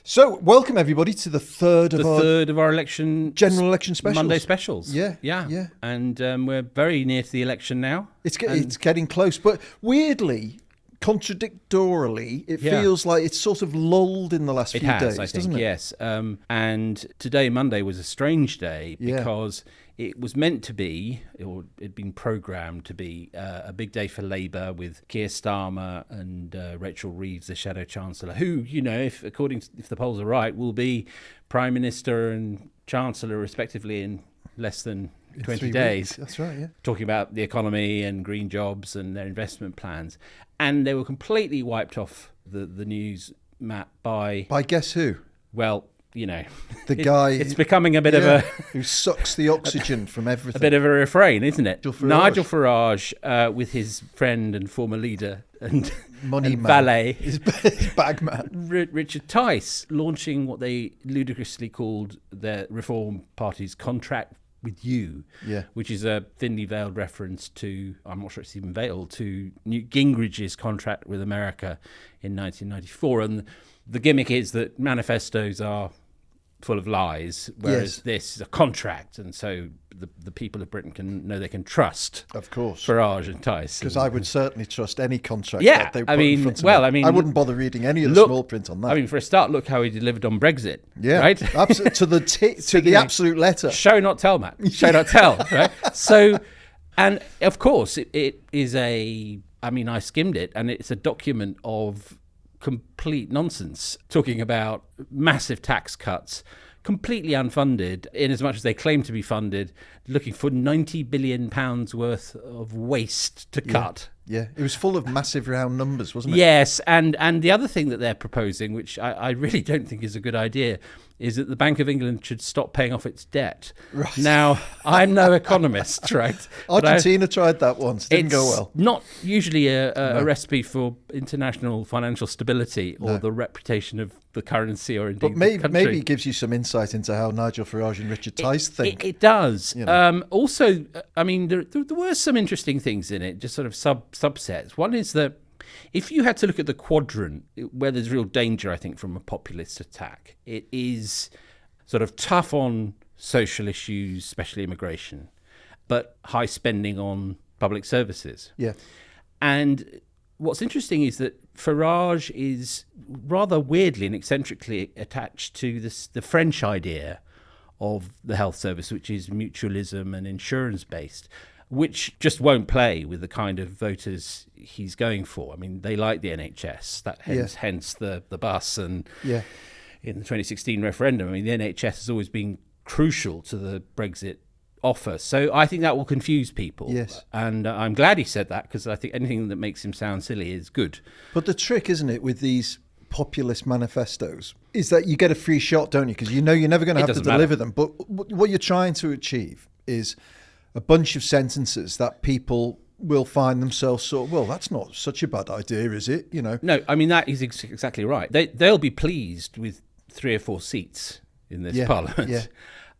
So, welcome everybody to the third of our election general election specials. Monday specials. Yeah. And we're very near to the election now. It's getting close, but weirdly, contradictorily, it feels like it's sort of lulled in the last few days, I think, doesn't it? yes. And today, Monday, was a strange day because it was meant to be, or it'd been programmed to be, a big day for Labour with Keir Starmer and Rachel Reeves, the Shadow Chancellor, who, if the polls are right, will be Prime Minister and Chancellor respectively in less than 20 days. Weeks. That's right, yeah. Talking about the economy and green jobs and their investment plans. And they were completely wiped off the news map by guess who? Well, the guy. It's becoming a bit of a who sucks the oxygen from everything. A bit of a refrain, isn't it? Nigel Farage, with his friend and former leader and money man, valet, his bag man, Richard Tice, launching what they ludicrously called their Reform Party's contract with you, which is a thinly veiled reference to, I'm not sure it's even veiled, to Newt Gingrich's contract with America in 1994. And the gimmick is that manifestos are full of lies, whereas this is a contract, and so the people of Britain can know they can trust, of course, Farage and Tice. Because I would certainly trust any contract that they put in front of me. I wouldn't bother reading any of the small print on that. I mean, for a start, look how he delivered on Brexit. Yeah, right? to the absolute letter. Show not tell, Matt. Show not tell. Right. So, and of course, it is I skimmed it, and it's a document of complete nonsense, talking about massive tax cuts, completely unfunded, in as much as they claim to be funded, looking for £90 billion worth of waste to cut. Yeah, it was full of massive round numbers, wasn't it? Yes, and the other thing that they're proposing, which I really don't think is a good idea, is that the Bank of England should stop paying off its debt. Right. Now, I'm no economist, right? Argentina tried that once. Didn't go well. Not usually a recipe for international financial stability or the reputation of the currency or indeed the country. Maybe it gives you some insight into how Nigel Farage and Richard Tice think. It does. Also, there were some interesting things in it, just sort of subsets. One is that if you had to look at the quadrant where there's real danger, I think, from a populist attack, it is sort of tough on social issues, especially immigration, but high spending on public services. Yeah. And what's interesting is that Farage is rather weirdly and eccentrically attached to the French idea of the health service, which is mutualism and insurance-based, which just won't play with the kind of voters he's going for. I mean, they like the NHS, hence the bus. And in the 2016 referendum, I mean, the NHS has always been crucial to the Brexit offer. So I think that will confuse people. Yes. And I'm glad he said that, because I think anything that makes him sound silly is good. But the trick, isn't it, with these populist manifestos, is that you get a free shot, don't you? Because you're never going to have to deliver them. But what you're trying to achieve is a bunch of sentences that people will find themselves that's not such a bad idea, is it? No, I mean, that is exactly right. They'll be pleased with 3 or 4 seats in this parliament. Yeah.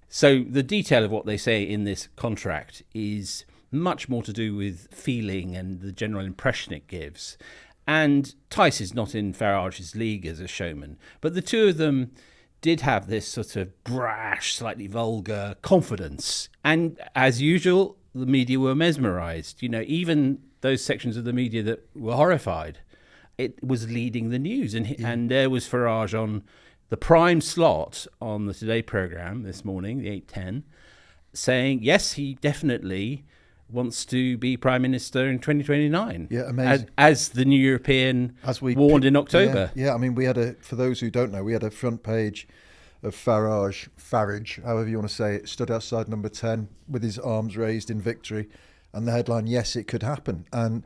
So the detail of what they say in this contract is much more to do with feeling and the general impression it gives. And Tice is not in Farage's league as a showman, but the two of them did have this sort of brash, slightly vulgar confidence. And as usual, the media were mesmerised. Even those sections of the media that were horrified, it was leading the news. And there was Farage on the prime slot on the Today programme this morning, the 8:10, saying, yes, he definitely wants to be Prime Minister in 2029. Yeah, amazing. As the New European warned in October. Yeah, I mean, for those who don't know, we had a front page of Farage, however you want to say it, stood outside number 10 with his arms raised in victory, and the headline, yes, it could happen. And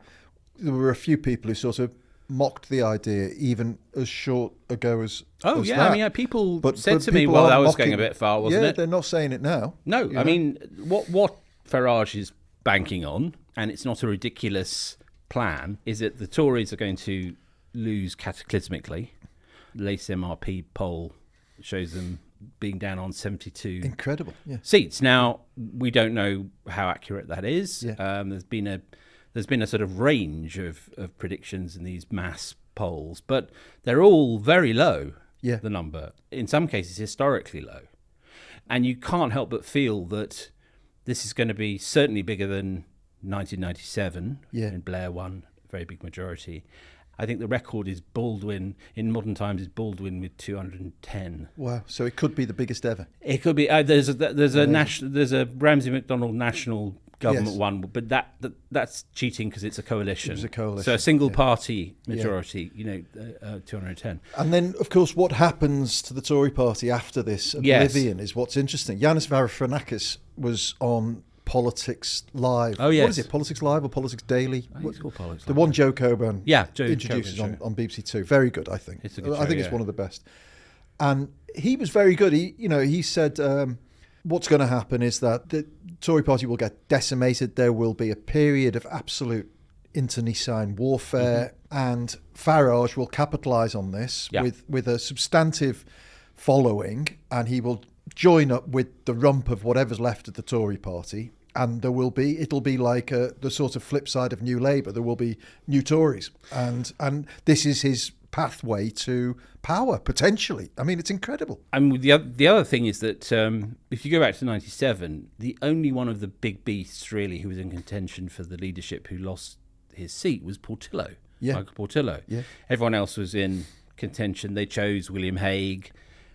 there were a few people who sort of mocked the idea even as short ago as that. I mean, people said to me, well, that was going a bit far, wasn't it? Yeah, they're not saying it now. No, I mean, what Farage is banking on, and it's not a ridiculous plan, is that the Tories are going to lose cataclysmically. The latest MRP poll shows them being down on 72 incredible seats. Now, we don't know how accurate that is. There's been a sort of range of predictions in these mass polls, but they're all very low. the number. In some cases, historically low. And you can't help but feel that this is going to be certainly bigger than 1997, when Blair won a very big majority. I think the record is Baldwin, in modern times, is Baldwin with 210. Wow, so it could be the biggest ever. It could be. There's a Ramsay MacDonald national government one, but that's cheating because it's a coalition. It was a coalition. So a single party majority, 210. And then, of course, what happens to the Tory party after this oblivion is what's interesting. Yanis Varoufakis was on Politics Live. Oh, yes. What is it, Politics Live or Politics Daily? I think it's called Politics The Live. one Joe Coburn introduces Coburn on BBC Two. Very good, I think. It's a good show, I think it's one of the best. And he was very good. He said what's going to happen is that the Tory party will get decimated. There will be a period of absolute internecine warfare, and Farage will capitalise on this with a substantive following, and he will join up with the rump of whatever's left of the Tory party. And it'll be like the sort of flip side of New Labour. There will be new Tories, and this is his pathway to power potentially. I mean, it's incredible. And the other thing is that if you go back to 97, the only one of the big beasts really who was in contention for the leadership who lost his seat was Portillo, Michael Portillo. Yeah. Everyone else was in contention. They chose William Hague.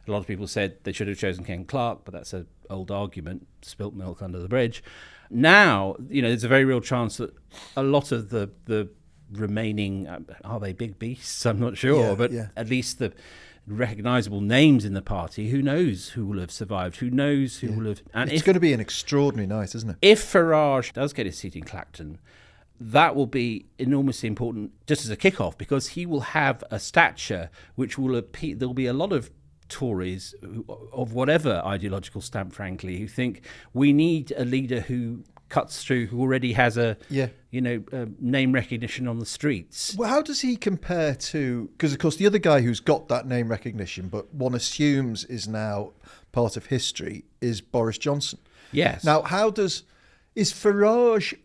A lot of people said they should have chosen Ken Clarke, but that's an old argument, spilt milk under the bridge. Now, there's a very real chance that a lot of the remaining, are they big beasts? I'm not sure, but at least the recognisable names in the party, who knows who will have survived, who knows who will have... And it's going to be an extraordinary night, isn't it? If Farage does get his seat in Clacton, that will be enormously important just as a kick-off, because he will have a stature which will appeal. There'll be a lot of Tories of whatever ideological stamp, frankly, who think we need a leader who cuts through, who already has a name recognition on the streets. Well, how does he compare to... Because, of course, the other guy who's got that name recognition, but one assumes is now part of history, is Boris Johnson. Yes. Now, is Farage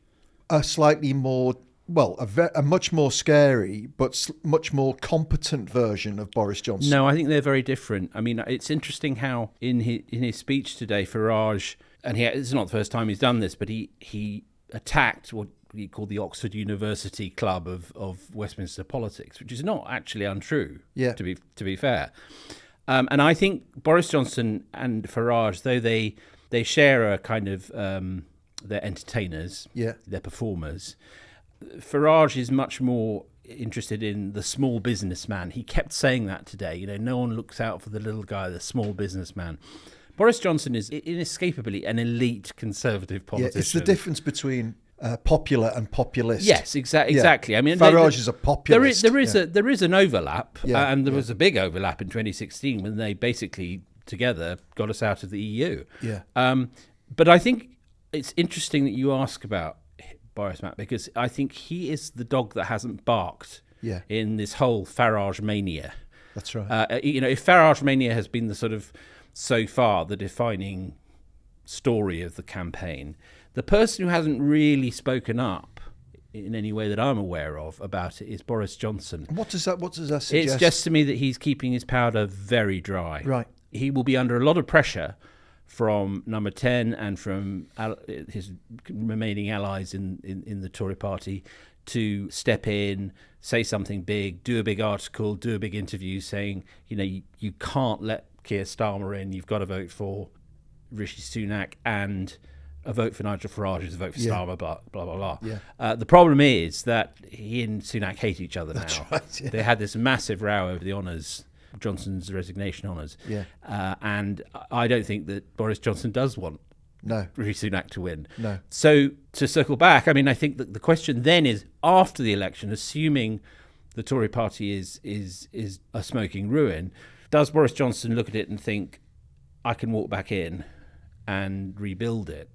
a slightly more... Well, a much more scary, but much more competent version of Boris Johnson? No, I think they're very different. I mean, it's interesting how in his speech today, Farage, and it's not the first time he's done this, but he attacked what he called the Oxford University Club of Westminster politics, which is not actually untrue, to be fair. And I think Boris Johnson and Farage, though they share a kind of... they're entertainers, they're performers... Farage is much more interested in the small businessman. He kept saying that today. No one looks out for the little guy, the small businessman. Boris Johnson is inescapably an elite conservative politician. Yeah, it's the difference between popular and populist. Yes, exactly. I mean, Farage is a populist. There is an overlap, and there was a big overlap in 2016 when they basically together got us out of the EU. Yeah. But I think it's interesting that you ask about Boris, Matt, because I think he is the dog that hasn't barked in this whole Farage mania. That's right. If Farage mania has been so far the defining story of the campaign, the person who hasn't really spoken up in any way that I'm aware of about it is Boris Johnson. What does that suggest? It suggests to me that he's keeping his powder very dry. Right. He will be under a lot of pressure from Number 10 and from his remaining allies in the Tory party to step in, say something big, do a big article, do a big interview saying, you can't let Keir Starmer in, you've got to vote for Rishi Sunak, and a vote for Nigel Farage is a vote for Starmer, blah, blah, blah. Yeah. The problem is that he and Sunak hate each other now. That's right. Yeah. They had this massive row over the honours, Johnson's resignation honours. Yeah. And I don't think that Boris Johnson does want Rishi Sunak to win. No. So to circle back, I mean, I think that the question then is, after the election, assuming the Tory party is a smoking ruin, does Boris Johnson look at it and think, I can walk back in and rebuild it?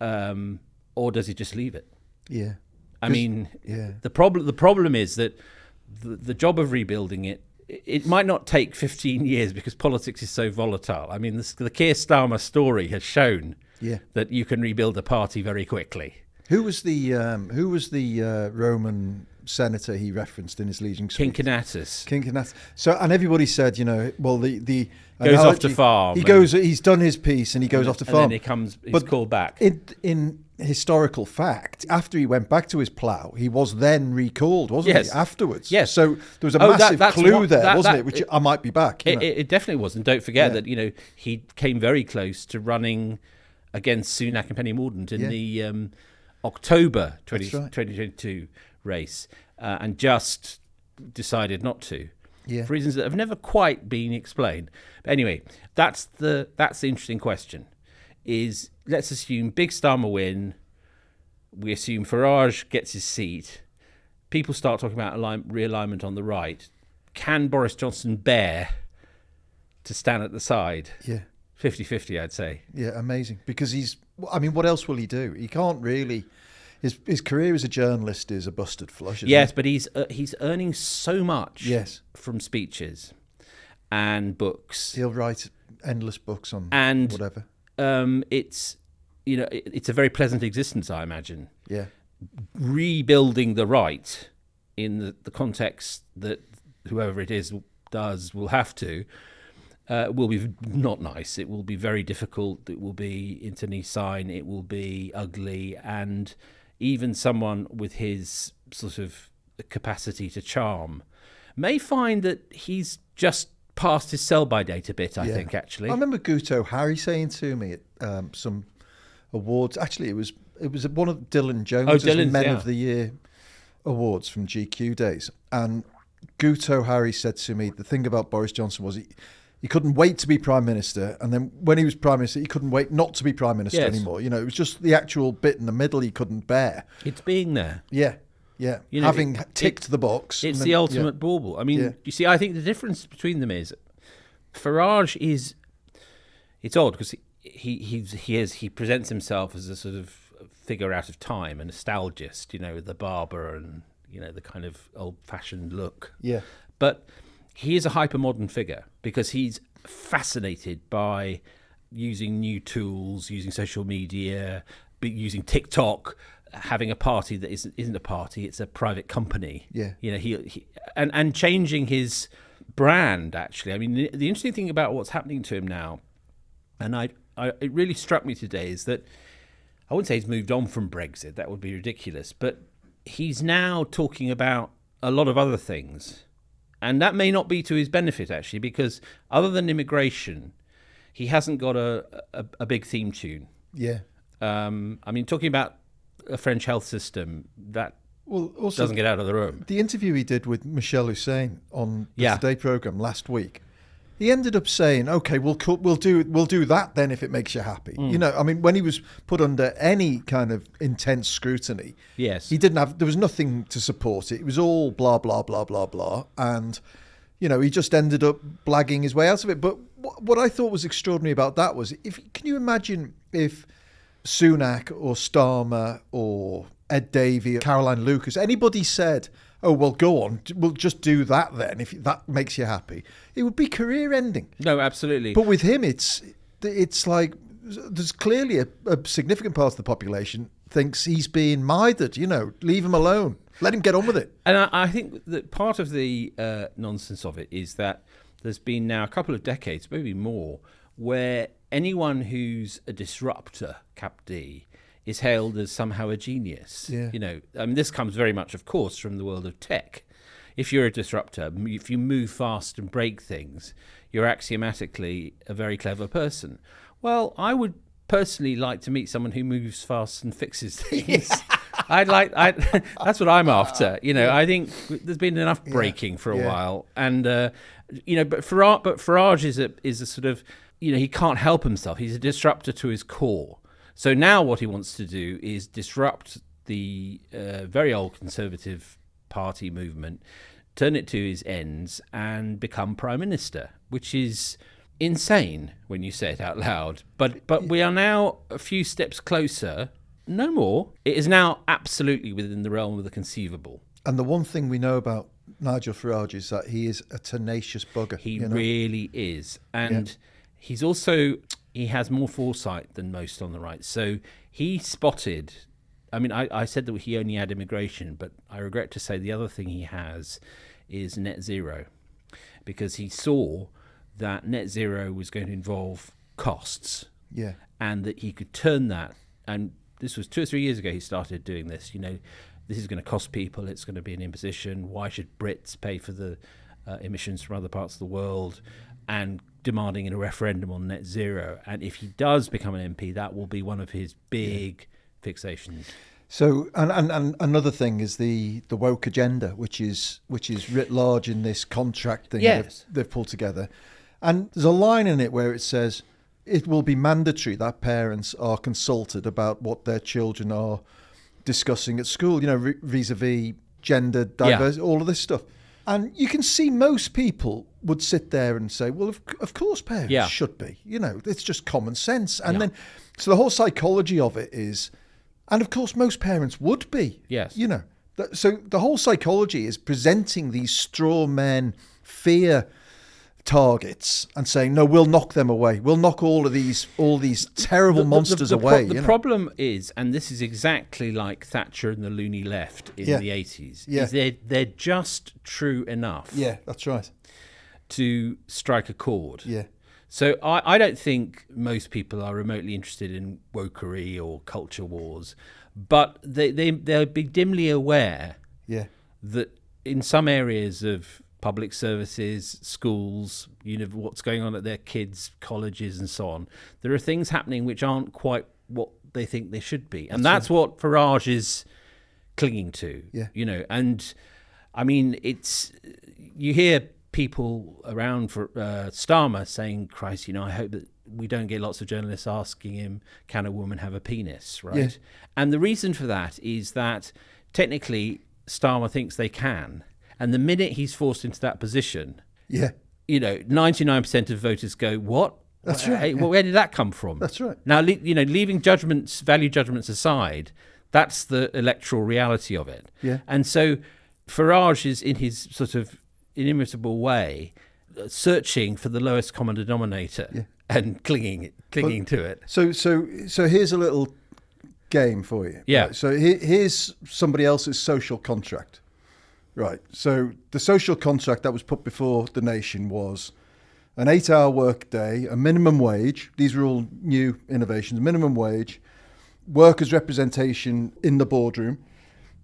Or does he just leave it? Yeah. I mean, the problem is that the job of rebuilding it might not take 15 years because politics is so volatile. I mean, the Keir Starmer story has shown that you can rebuild a party very quickly. Who was the Roman senator he referenced in his leading speech. Cincinnatus. So, and everybody said, well, the goes off to farm. He's done his piece and he goes off to farm. And then he's called back. In historical fact, after he went back to his plough, he was then recalled, wasn't he? Afterwards. Yes. So there was a massive clue there, wasn't it? Which I might be back. It definitely was. And don't forget that, he came very close to running against Sunak and Penny Mordaunt in the October 2022 race and just decided not to. Yeah. For reasons that have never quite been explained. But anyway, that's the interesting question. Is let's assume Big Starmer win. We assume Farage gets his seat. People start talking about realignment on the right. Can Boris Johnson bear to stand at the side? Yeah. 50-50, I'd say. Yeah, amazing. Because what else will he do? He can't really. His career as a journalist is a busted flush. Yes, but he's earning so much. Yes. From speeches and books. He'll write endless books on whatever. It's a very pleasant existence, I imagine. Yeah. Rebuilding the right in the context that whoever it is will have to. Will be not nice. It will be very difficult. It will be internally sign. It will be ugly. And even someone with his sort of capacity to charm may find that he's just past his sell-by date a bit, I think, actually. I remember Guto Harry saying to me at some awards, actually it was one of Dylan Jones' Men of the Year awards from GQ days. And Guto Harry said to me, the thing about Boris Johnson was he couldn't wait to be Prime Minister, and then when he was Prime Minister, he couldn't wait not to be Prime Minister anymore. It was just the actual bit in the middle he couldn't bear. It's being there. Yeah. Having ticked the box. It's the ultimate bauble. I mean, you see, I think the difference between them is Farage is... It's odd because he presents himself as a sort of figure out of time, a nostalgist, the barber and, the kind of old-fashioned look. Yeah. But he is a hyper-modern figure because he's fascinated by using new tools, using social media, using TikTok, having a party that isn't a party, it's a private company. Yeah. He and changing his brand, actually. I mean, the interesting thing about what's happening to him now, and it really struck me today, is that I wouldn't say he's moved on from Brexit, that would be ridiculous, but he's now talking about a lot of other things. And that may not be to his benefit, actually, because other than immigration, he hasn't got a big theme tune. Yeah. Talking about a French health system, that also doesn't get out of the room. The interview he did with Michelle Hussein on the Today programme last week, he ended up saying, "Okay, we'll do that then if it makes you happy." When he was put under any kind of intense scrutiny, yes, there was nothing to support it. It was all blah blah blah blah blah, and he just ended up blagging his way out of it. But what I thought was extraordinary about that was, can you imagine if Sunak or Starmer or Ed Davey, Caroline Lucas, anybody said, "Oh, well, go on, we'll just do that then, if that makes you happy," it would be career-ending. No, absolutely. But with him, it's like there's clearly a significant part of the population thinks he's being mithered. Leave him alone. Let him get on with it. And I think that part of the nonsense of it is that there's been now a couple of decades, maybe more, where anyone who's a disruptor, Cap D, is hailed as somehow a genius. Yeah. This comes very much, of course, from the world of tech. If you're a disruptor, if you move fast and break things, you're axiomatically a very clever person. Well, I would personally like to meet someone who moves fast and fixes things. That's what I'm after. I think there's been enough breaking for a while, and but Farage is a sort of, he can't help himself. He's a disruptor to his core. So now what he wants to do is disrupt the very old Conservative Party movement, turn it to his ends, and become Prime Minister, which is insane when you say it out loud. But we are now a few steps closer. No more. It is now absolutely within the realm of the conceivable. And the one thing we know about Nigel Farage is that he is a tenacious bugger. He really is. And he's also... He has more foresight than most on the right. So he spotted I mean, I said that he only had immigration, but I regret to say the other thing he has is net zero, because he saw that net zero was going to involve costs. Yeah. And that he could turn that, and this was 2 or 3 years ago he started doing this, this is going to cost people, it's going to be an imposition, why should Brits pay for the emissions from other parts of the world, and demanding in a referendum on net zero. And if he does become an MP, that will be one of his big fixations. So, and another thing is the woke agenda, which is writ large in this contract thing they've pulled together. And there's a line in it where it says it will be mandatory that parents are consulted about what their children are discussing at school, vis-a-vis gender, diversity, all of this stuff. And you can see most people would sit there and say, well, of course parents should be. It's just common sense. And then, so the whole psychology of it is, and of course most parents would be. Yes. So the whole psychology is presenting these straw men fear targets and saying, no, we'll knock them away. We'll knock all these terrible monsters away. The problem is, and this is exactly like Thatcher and the loony left in the 80s, is they're just true enough. Yeah, that's right. To strike a chord. Yeah. So I don't think most people are remotely interested in wokery or culture wars, but they'll be dimly aware that in some areas of public services, schools, what's going on at their kids' colleges and so on, there are things happening which aren't quite what they think they should be. And that's what Farage is clinging to. Yeah. And I mean, you hear people around for Starmer saying, Christ, I hope that we don't get lots of journalists asking him, can a woman have a penis, right? Yeah. And the reason for that is that technically Starmer thinks they can. And the minute he's forced into that position, 99% of voters go, what? That's right. Well, where did that come from? That's right. Now, leaving value judgments aside, that's the electoral reality of it. Yeah. And so Farage is, in his sort of inimitable way, searching for the lowest common denominator and clinging to it. So here's a little game for you. Yeah. Right? So here's somebody else's social contract. Right. So the social contract that was put before the nation was an 8-hour work day, a minimum wage. These were all new innovations. Minimum wage, workers' representation in the boardroom,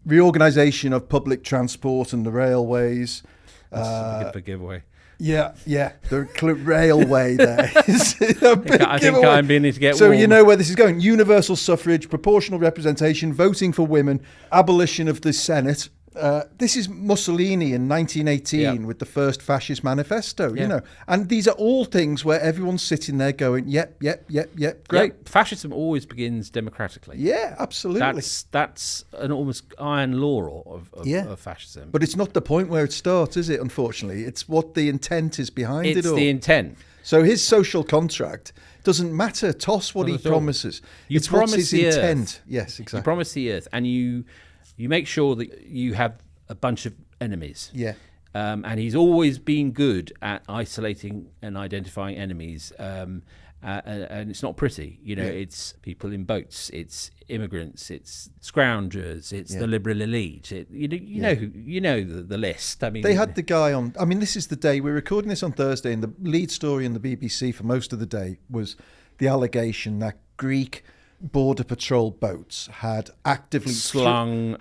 reorganisation of public transport and the railways. That's a bit of a giveaway. Yeah. The railway there is a big I think giveaway. I'm beginning to get So warm. you know where this is going. Universal suffrage, proportional representation, voting for women, abolition of the Senate. This is Mussolini in 1918 with the first fascist manifesto, and these are all things where everyone's sitting there going, yep, great. Yep. Fascism always begins democratically. Yeah, absolutely. That's an almost iron law of fascism. But it's not the point where it starts, is it, unfortunately? It's what the intent is behind it all. It's the intent. So his social contract doesn't matter. Toss what he promises. It's what's his intent. Yes, exactly. You promise the earth, and you make sure that you have a bunch of enemies. Yeah. And he's always been good at isolating and identifying enemies. And it's not pretty. It's people in boats, it's immigrants, it's scroungers, it's the liberal elite. The list. I mean, they had the guy on. I mean, this is the day we're recording this on Thursday, and the lead story in the BBC for most of the day was the allegation that Greek border patrol boats had actively thrown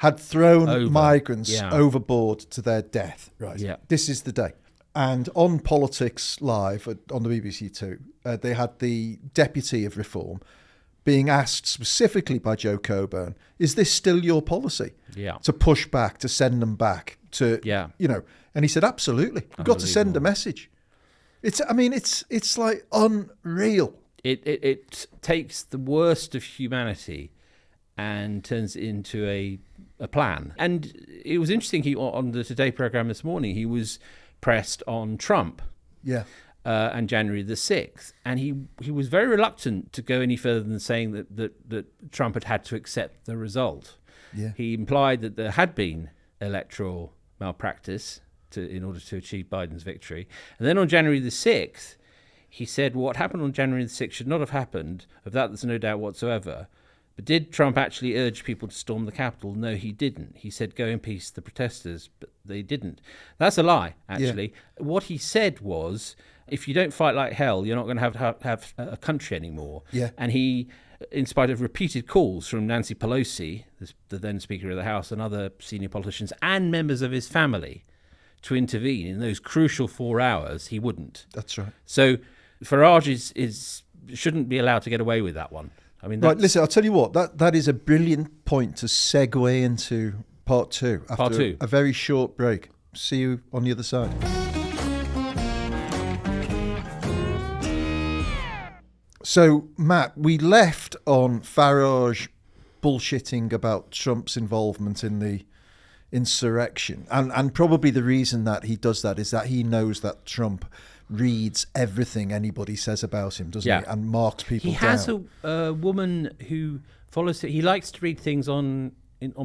migrants overboard to their death. Right. Yeah. This is the day. And on Politics Live on the BBC Two, they had the Deputy of Reform being asked specifically by Joe Coburn, is this still your policy? Yeah. To push back, to send them back, and he said, absolutely. We've got to send a message. It's like unreal. It takes the worst of humanity and turns it into a plan. And it was interesting, on the Today programme this morning, he was pressed on Trump and January the 6th. And he was very reluctant to go any further than saying that Trump had to accept the result. Yeah. He implied that there had been electoral malpractice in order to achieve Biden's victory. And then on January the 6th, he said what happened on January the 6th should not have happened. Of that, there's no doubt whatsoever. But did Trump actually urge people to storm the Capitol? No, he didn't. He said, go in peace to the protesters, but they didn't. That's a lie, actually. Yeah. What he said was, if you don't fight like hell, you're not going to have a country anymore. Yeah. And he, in spite of repeated calls from Nancy Pelosi, the then Speaker of the House, and other senior politicians and members of his family to intervene in those crucial 4 hours, he wouldn't. That's right. So Farage shouldn't be allowed to get away with that one. I mean, right, listen, I'll tell you what, that is a brilliant point to segue into part two after a very short break. See you on the other side. So, Matt, we left on Farage bullshitting about Trump's involvement in the insurrection. And probably the reason that he does that is that he knows that Trump reads everything anybody says about him, doesn't he? And marks people down. He has a woman who follows it. He likes to read things on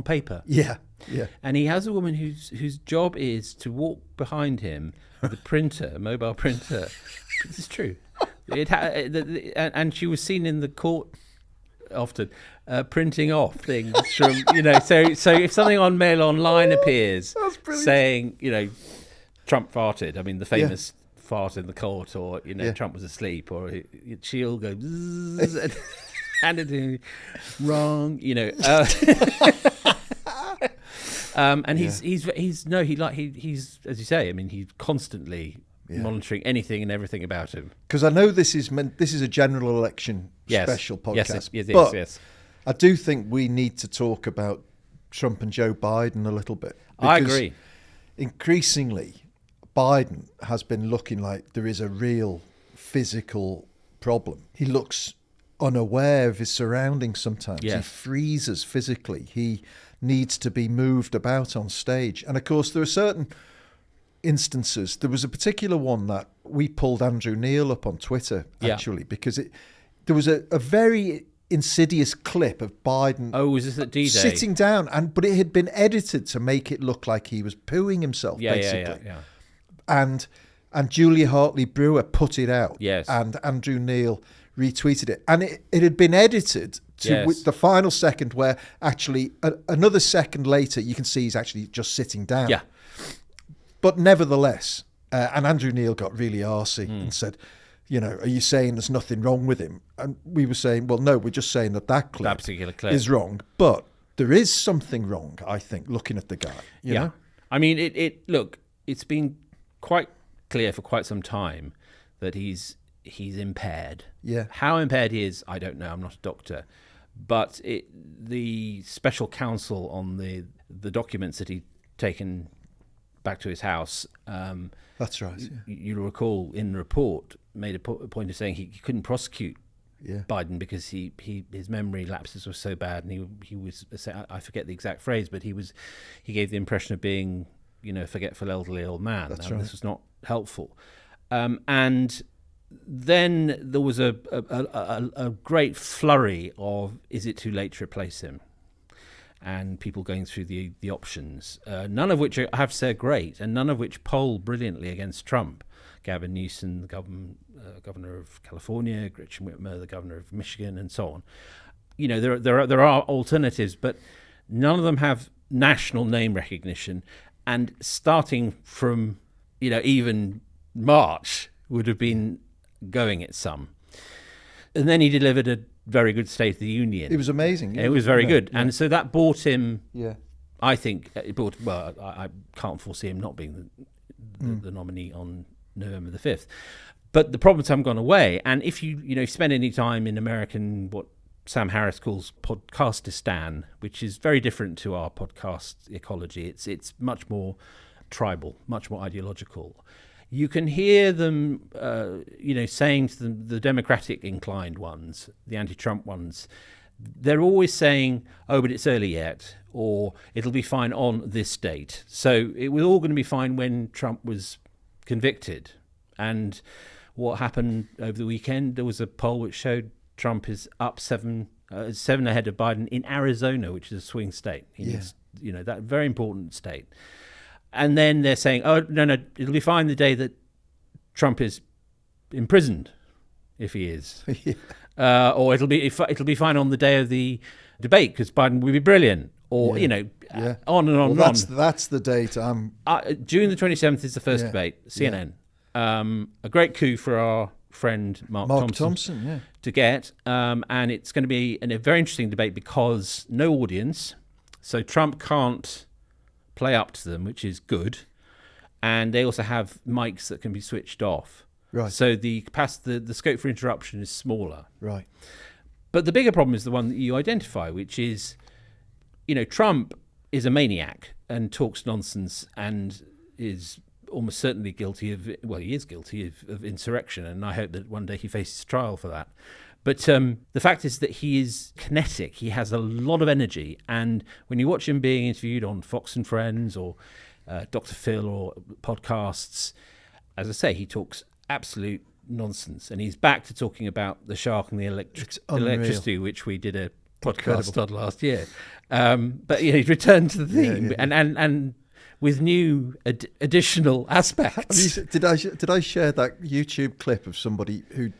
paper. Yeah, yeah. And he has a woman whose job is to walk behind him with a printer, a mobile printer. This is true. And she was seen in the court often printing off things from, so if something on Mail Online appears saying, Trump farted, I mean, the famous fart in the court, or, Trump was asleep, or she'll go, and hand it to wrong, and he's as you say, I mean, he's constantly monitoring anything and everything about him. Because I know this is a general election special podcast. Yes. I do think we need to talk about Trump and Joe Biden a little bit. I agree. Increasingly, Biden has been looking like there is a real physical problem. He looks unaware of his surroundings sometimes. He freezes physically. He needs to be moved about on stage. And of course, there are certain instances. There was a particular one that we pulled Andrew Neil up on Twitter, actually, because there was a very insidious clip of Biden. Oh, was this at D-Day? Sitting down, but it had been edited to make it look like he was pooing himself, basically. Yeah. And Julia Hartley-Brewer put it out. Yes. And Andrew Neil retweeted it. And it had been edited to with the final second where actually another second later you can see he's actually just sitting down. Yeah. But nevertheless, and Andrew Neil got really arsey and said, are you saying there's nothing wrong with him? And we were saying, well, no, we're just saying that particular clip is wrong. But there is something wrong, I think, looking at the guy. You know? I mean, it's been quite clear for quite some time that he's impaired. Yeah. How impaired he is, I don't know. I'm not a doctor. But the special counsel on the documents that he'd taken back to his house. That's right. You'll recall in the report made a point of saying he couldn't prosecute Biden because his memory lapses were so bad, and he was, I forget the exact phrase, but he gave the impression of being a forgetful elderly old man. That's right. This was not helpful. And then there was a great flurry of, is it too late to replace him? And people going through the options, none of which I have to say are great, and none of which poll brilliantly against Trump. Gavin Newsom, the governor of California, Gretchen Whitmer, the governor of Michigan, and so on. There are alternatives, but none of them have national name recognition. And starting from even March would have been going at some. And then he delivered a very good State of the Union. It was amazing. It was very good. And so that bought him, I think, I can't foresee him not being the nominee on November the 5th. But the problems haven't gone away. And if you spend any time in American, what Sam Harris calls podcastistan, which is very different to our podcast ecology, it's much more tribal, much more ideological. You can hear them, saying to the Democratic inclined ones, the anti-Trump ones, they're always saying, oh, but it's early yet, or it'll be fine on this date. So it was all going to be fine when Trump was convicted. And what happened over the weekend, there was a poll which showed Trump is up seven ahead of Biden in Arizona, which is a swing state. He's, that very important state. And then they're saying, oh, no, it'll be fine the day that Trump is imprisoned if he is, Yeah. or it'll be fine on the day of the debate because Biden will be brilliant, or on and on and on. That's the date. June the 27th is the first debate. CNN, a great coup for our friend Mark Thompson to get, and it's going to be a very interesting debate because no audience, so Trump can't play up to them, which is good, and they also have mics that can be switched off. Right. So the scope for interruption is smaller. Right. But the bigger problem is the one that you identify, which is, Trump is a maniac and talks nonsense and is almost certainly guilty of, he is guilty of insurrection, and I hope that one day he faces trial for that. But the fact is that he is kinetic. He has a lot of energy. And when you watch him being interviewed on Fox and Friends or Dr. Phil or podcasts, as I say, he talks absolute nonsense. And he's back to talking about the shark and the electricity, which we did a podcast on last year. But he's returned to the theme and with new additional aspects. Did I share that YouTube clip of somebody who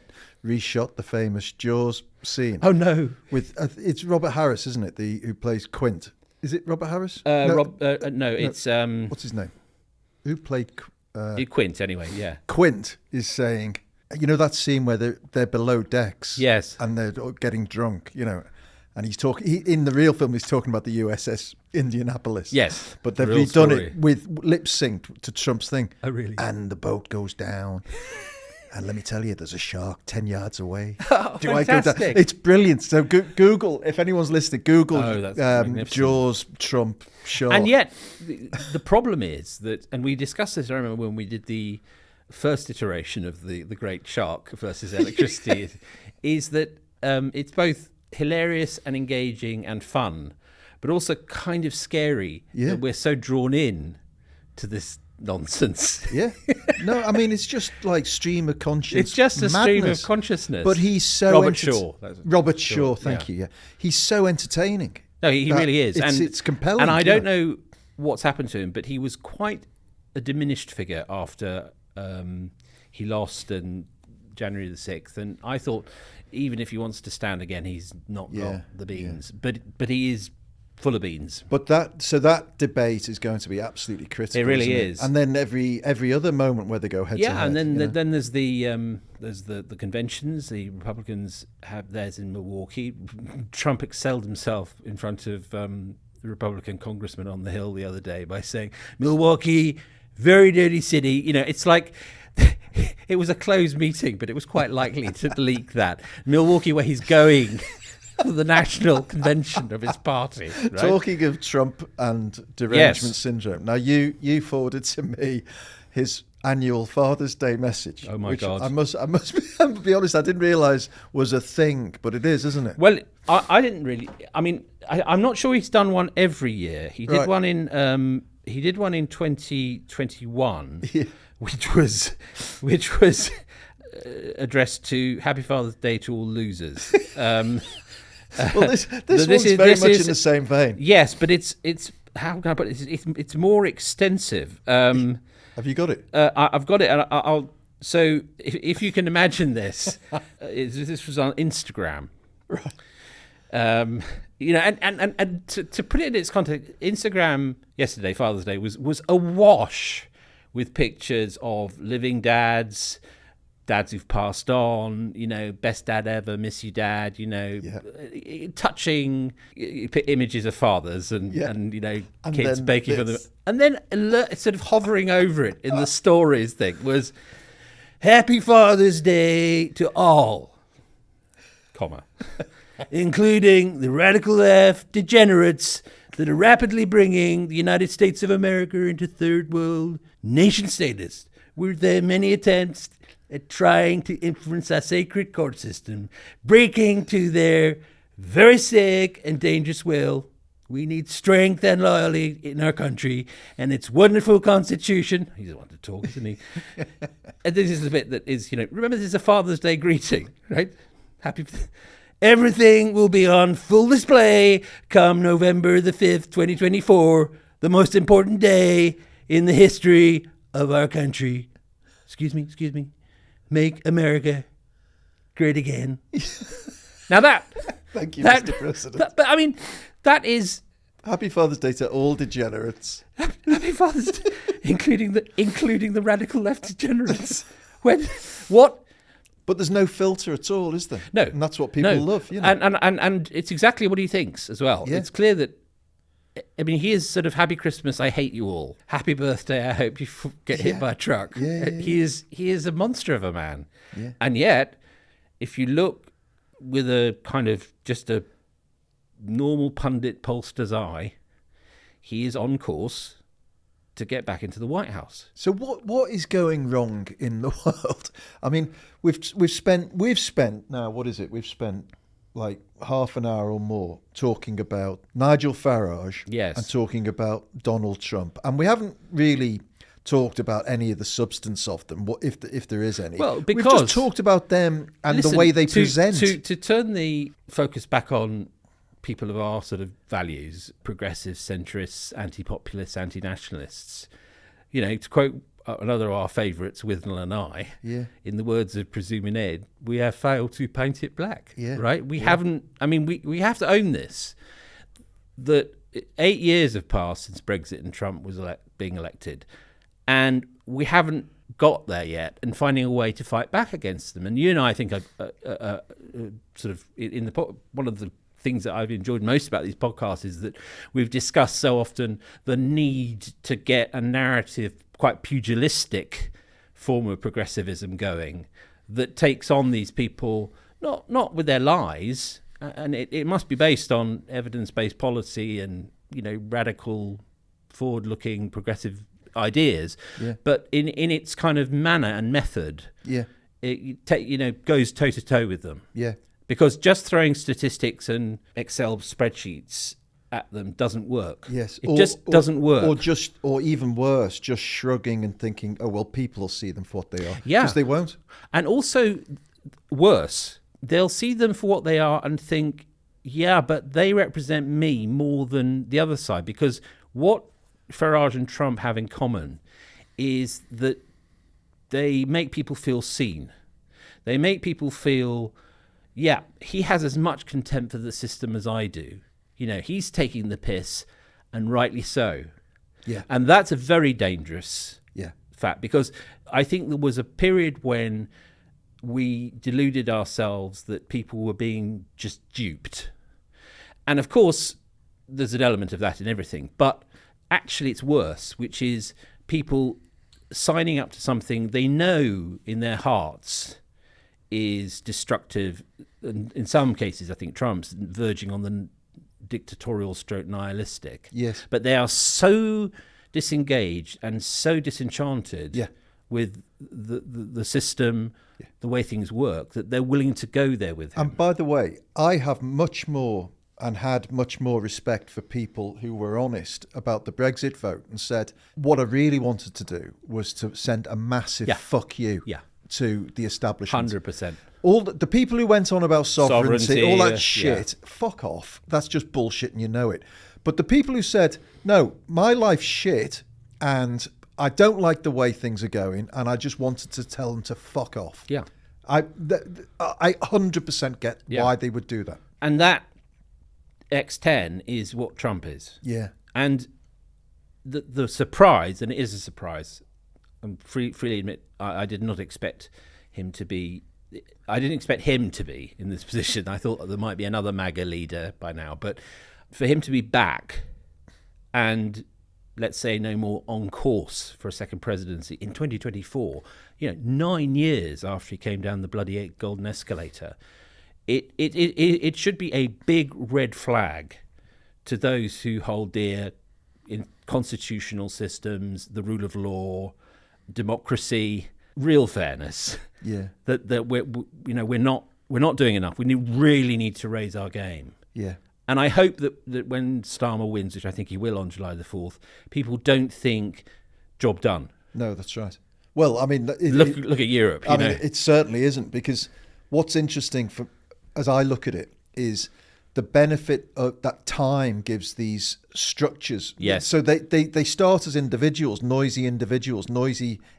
reshot the famous Jaws scene? Oh no! With it's Robert Harris, isn't it? Who plays Quint? Is it Robert Harris? No, it's what's his name? Who played Quint? Anyway, yeah. Quint is saying, that scene where they're below decks, yes, and they're getting drunk, and he's talking. In the real film, he's talking about the USS Indianapolis. Yes, but they've redone it with lip synced to Trump's thing. Oh really? And the boat goes down. And let me tell you, there's a shark 10 yards away. Oh, Do I go down? It's brilliant. So Google, if anyone's listening, Google Jaws, Trump, shark. And yet, the problem is that, and we discussed this, I remember when we did the first iteration of the Great Shark versus Electricity, is that it's both hilarious and engaging and fun, but also kind of scary that we're so drawn in to this nonsense. Yeah. No, I mean, it's just like stream of consciousness. It's just a madness. stream of consciousness. But he's so... Robert Shaw, thank you, He's so entertaining. No, he really is. It's compelling. And I don't know what's happened to him, but he was quite a diminished figure after he lost on January the 6th. And I thought, even if he wants to stand again, he's not got the beans. But he is full of beans. But that debate is going to be absolutely critical. It really is. And then every other moment where they go head to head. Yeah, and then there's the conventions. The Republicans have theirs in Milwaukee. Trump excelled himself in front of the Republican congressman on the Hill the other day by saying, Milwaukee, very dirty city. It's like it was a closed meeting, but it was quite likely to leak that. Milwaukee, where he's going for the national convention of his party. Right? Talking of Trump and derangement syndrome. Now, you forwarded to me his annual Father's Day message. Oh my God! I must be honest. I didn't realise was a thing, but it is, isn't it? Well, I didn't really. I mean, I'm not sure he's done one every year. He did one in 2021, which was addressed to Happy Father's Day to all losers. Well, this one's very much in the same vein. Yes, but it's how can I put it? It's more extensive. Have you got it? I've got it, and I'll. So if you can imagine this, this was on Instagram, right? And to put it in its context, Instagram yesterday, Father's Day, was awash with pictures of living dads who've passed on, best dad ever, miss you, dad, touching images of fathers and kids baking for them. And then sort of hovering over it in the stories thing was, Happy Father's Day to all, comma, including the radical left degenerates that are rapidly bringing the United States of America into third world nation status, with their many attempts at trying to influence our sacred court system, breaking to their very sick and dangerous will. We need strength and loyalty in our country and its wonderful constitution. He's the one to talk, isn't he? And this is the bit that is, remember this is a Father's Day greeting, right? Everything will be on full display come November the 5th, 2024, the most important day in the history of our country. Excuse me. Make America Grid again. Now that... Thank you, Mr. President. But I mean, that is... Happy Father's Day to all degenerates. Happy Father's Day, including the radical left degenerates. What? But there's no filter at all, is there? No. And that's what people love, you know. And it's exactly what he thinks as well. Yeah. It's clear that, I mean, he is sort of Happy Christmas, I hate you all. Happy birthday, I hope you get hit by a truck. Yeah. He is a monster of a man. Yeah. And yet, if you look with a kind of just a normal pundit pollster's eye, he is on course to get back into the White House. So what is going wrong in the world? I mean, we've spent now, what is it? We've spent like half an hour or more talking about Nigel Farage, yes, and talking about Donald Trump, and we haven't really talked about any of the substance of them, if there is any. Well, because we've just talked about them and the way they present. To turn the focus back on people of our sort of values, progressives, centrists, anti-populists, anti-nationalists, you know, to quote another of our favourites, Withnell and I, in the words of Presuming Ed, we have failed to paint it black, right? We haven't, I mean, we have to own this, that 8 years have passed since Brexit and Trump was being elected, and we haven't got there yet, and finding a way to fight back against them. And you and I think sort of in the one of the things that I've enjoyed most about these podcasts is that we've discussed so often the need to get a narrative, quite pugilistic form of progressivism going that takes on these people, not with their lies, and it must be based on evidence-based policy and, you know, radical, forward-looking progressive ideas, but in its kind of manner and method, it goes toe-to-toe with them. Yeah. Because just throwing statistics and Excel spreadsheets at them doesn't work. Yes, it just doesn't work. Or even worse, just shrugging and thinking, oh well, people will see them for what they are. Yeah, because they won't. And also, worse, they'll see them for what they are and think, yeah, but they represent me more than the other side. Because what Farage and Trump have in common is that they make people feel seen. They make people feel, yeah, he has as much contempt for the system as I do. You know, he's taking the piss, and rightly so. Yeah. And that's a very dangerous fact, because I think there was a period when we deluded ourselves that people were being just duped. And of course, there's an element of that in everything. But actually it's worse, which is people signing up to something they know in their hearts is destructive, and in some cases I think Trump's verging on the dictatorial stroke nihilistic. Yes. But they are so disengaged and so disenchanted with the system, the way things work, that they're willing to go there with him. And by the way, I have much more and had much more respect for people who were honest about the Brexit vote and said, what I really wanted to do was to send a massive fuck you to the establishment. 100%. All the people who went on about sovereignty, all that shit, fuck off. That's just bullshit and you know it. But the people who said, no, my life's shit and I don't like the way things are going and I just wanted to tell them to fuck off. Yeah. I 100% get why they would do that. And that X10 is what Trump is. Yeah. And the surprise, and it is a surprise, and freely admit, I did not expect him to be. I didn't expect him to be in this position. I thought there might be another MAGA leader by now, but for him to be back and, let's say, no more on course for a second presidency in 2024, 9 years after he came down the bloody golden escalator, it should be a big red flag to those who hold dear in constitutional systems, the rule of law, democracy, real fairness. Yeah. That we're not doing enough. We really need to raise our game. Yeah. And I hope that when Starmer wins, which I think he will on July the 4th, people don't think job done. No, that's right. Well, I mean, look at Europe. I mean, it certainly isn't, because what's interesting as I look at it is the benefit of that time gives these structures. Yes. So they start as individuals, noisy,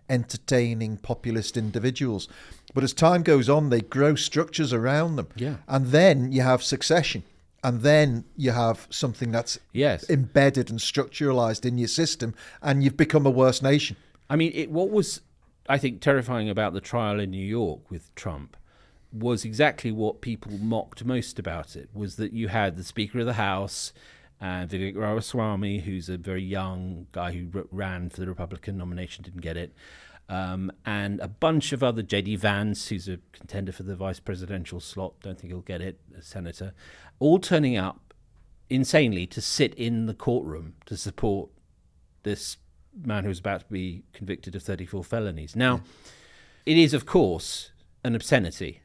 entertaining, populist individuals. But as time goes on, they grow structures around them. Yeah. And then you have succession. And then you have something that's embedded and structuralized in your system, and you've become a worse nation. I mean, what was, I think, terrifying about the trial in New York with Trump was exactly what people mocked most about it, was that you had the Speaker of the House, Vivek Ramaswamy, who's a very young guy who ran for the Republican nomination, didn't get it, and a bunch of other, J.D. Vance, who's a contender for the vice presidential slot, don't think he'll get it, a senator, all turning up insanely to sit in the courtroom to support this man who's about to be convicted of 34 felonies. Now, it is, of course, an obscenity.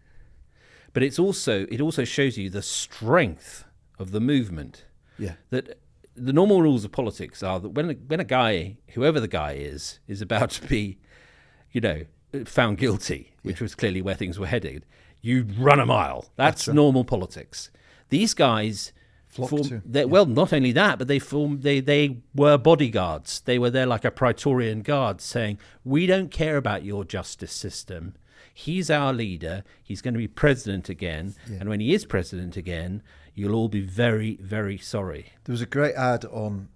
But it also shows you the strength of the movement. Yeah. That the normal rules of politics are that when a guy, whoever the guy is about to be, found guilty, which was clearly where things were headed, you run a mile. That's right. Normal politics. These guys well, not only that, but they were bodyguards. They were there like a Praetorian guard saying, "We don't care about your justice system. He's our leader. He's going to be president again. Yeah. And when he is president again, you'll all be very, very sorry." There was a great ad on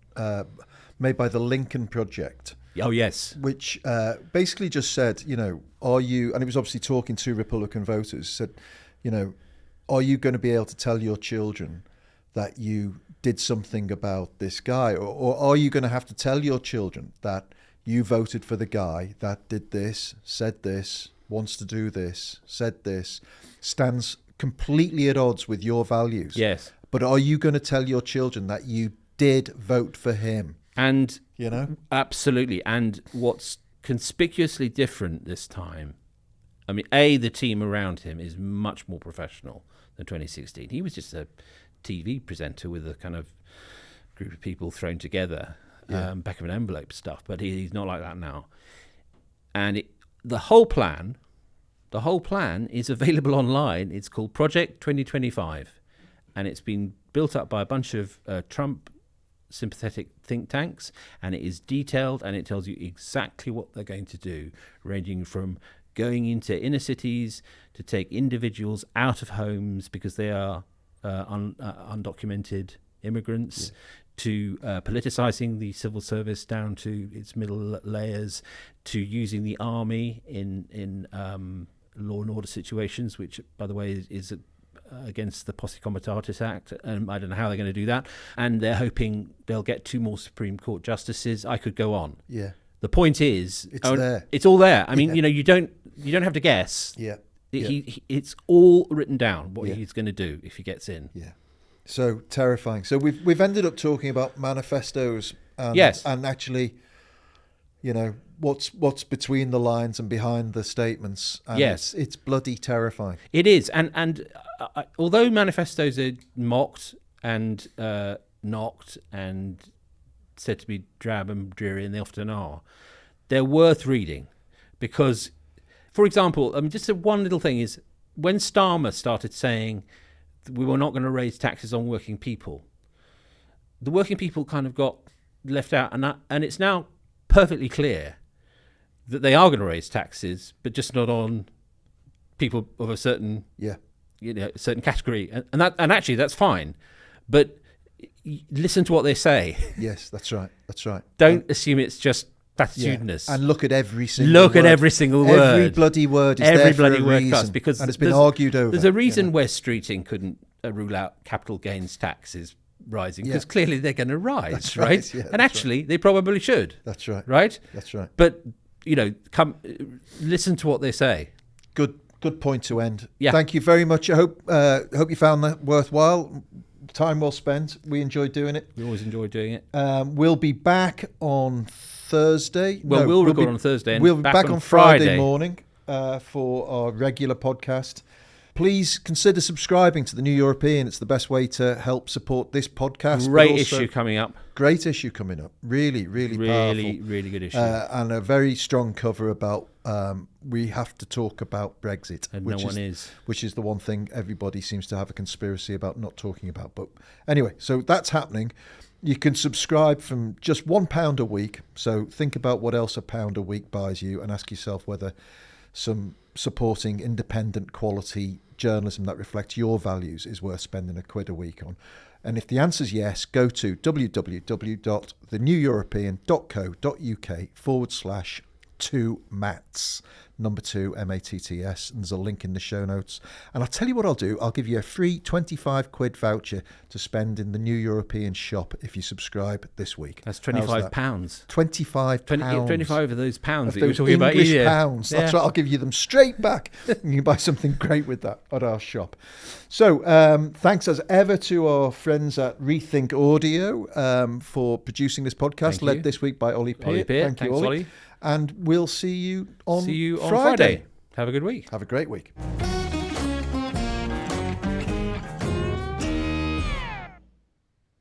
made by the Lincoln Project. Oh, yes. Which basically just said, are you, and it was obviously talking to Republican voters, said, are you going to be able to tell your children that you did something about this guy? Or are you going to have to tell your children that you voted for the guy that did this, said this, wants to do this, said this, stands completely at odds with your values? Yes. But are you going to tell your children that you did vote for him? And, absolutely. And what's conspicuously different this time, I mean, the team around him is much more professional than 2016. He was just a TV presenter with a kind of group of people thrown together, back of an envelope stuff. But he's not like that now. And the whole plan is available online. It's called Project 2025, and it's been built up by a bunch of Trump sympathetic think tanks, and it is detailed, and it tells you exactly what they're going to do, ranging from going into inner cities to take individuals out of homes because they are undocumented immigrants, to politicizing the civil service down to its middle layers, to using the army in law and order situations, which, by the way, is against the Posse Comitatus Act. I don't know how they're going to do that. And they're hoping they'll get 2 more Supreme Court justices. I could go on. Yeah. The point is, it's there. It's all there. I mean, you don't have to guess. Yeah. It's all written down what he's going to do if he gets in. Yeah. So terrifying. So we've ended up talking about manifestos and, and actually, what's between the lines and behind the statements. And it's bloody terrifying. It is. And although manifestos are mocked and knocked and said to be drab and dreary, and they often are, they're worth reading because, for example, just one little thing is when Starmer started saying we were not going to raise taxes on working people, the working people kind of got left out, and it's now perfectly clear that they are going to raise taxes, but just not on people of a certain certain category, and actually that's fine, but listen to what they say. Yes, that's right. Don't assume it's just platitudinous. And look at every single word. Every bloody word is there for a reason. Because and it's been argued over. There's a reason West Streeting couldn't rule out capital gains taxes rising, because clearly they're going to rise, that's right? Yeah, and actually, they probably should. That's right. Right? That's right. But, come listen to what they say. Good point to end. Yeah. Thank you very much. I hope you found that worthwhile. Time well spent. We enjoyed doing it. We always enjoy doing it. We'll be back on Thursday. We'll record on Thursday. And we'll be back on Friday morning for our regular podcast. Please consider subscribing to the New European. It's the best way to help support this podcast. Great issue coming up. Great issue coming up. Really powerful. Really good issue. And a very strong cover about we have to talk about Brexit. And which is the one thing everybody seems to have a conspiracy about not talking about. But anyway, so that's happening. You can subscribe from just £1 a week. So think about what else £1 a week buys you and ask yourself whether some supporting independent quality journalism that reflects your values is worth spending £1 a week on. And if the answer is yes, go to www.theneweuropean.co.uk/2mats, number 2, MATTS, and there's a link in the show notes. And I'll tell you what I'll do. I'll give you a free £25 voucher to spend in the New European shop if you subscribe this week. That's £25. £25. 25 of those pounds of that you were talking about English earlier. pounds. That's right. I'll give you them straight back. You can buy something great with that at our shop. So thanks as ever to our friends at Rethink Audio for producing this podcast, led this week by Ollie Peart. Thank you, Ollie. And we'll see you on Friday. Have a good week. Have a great week.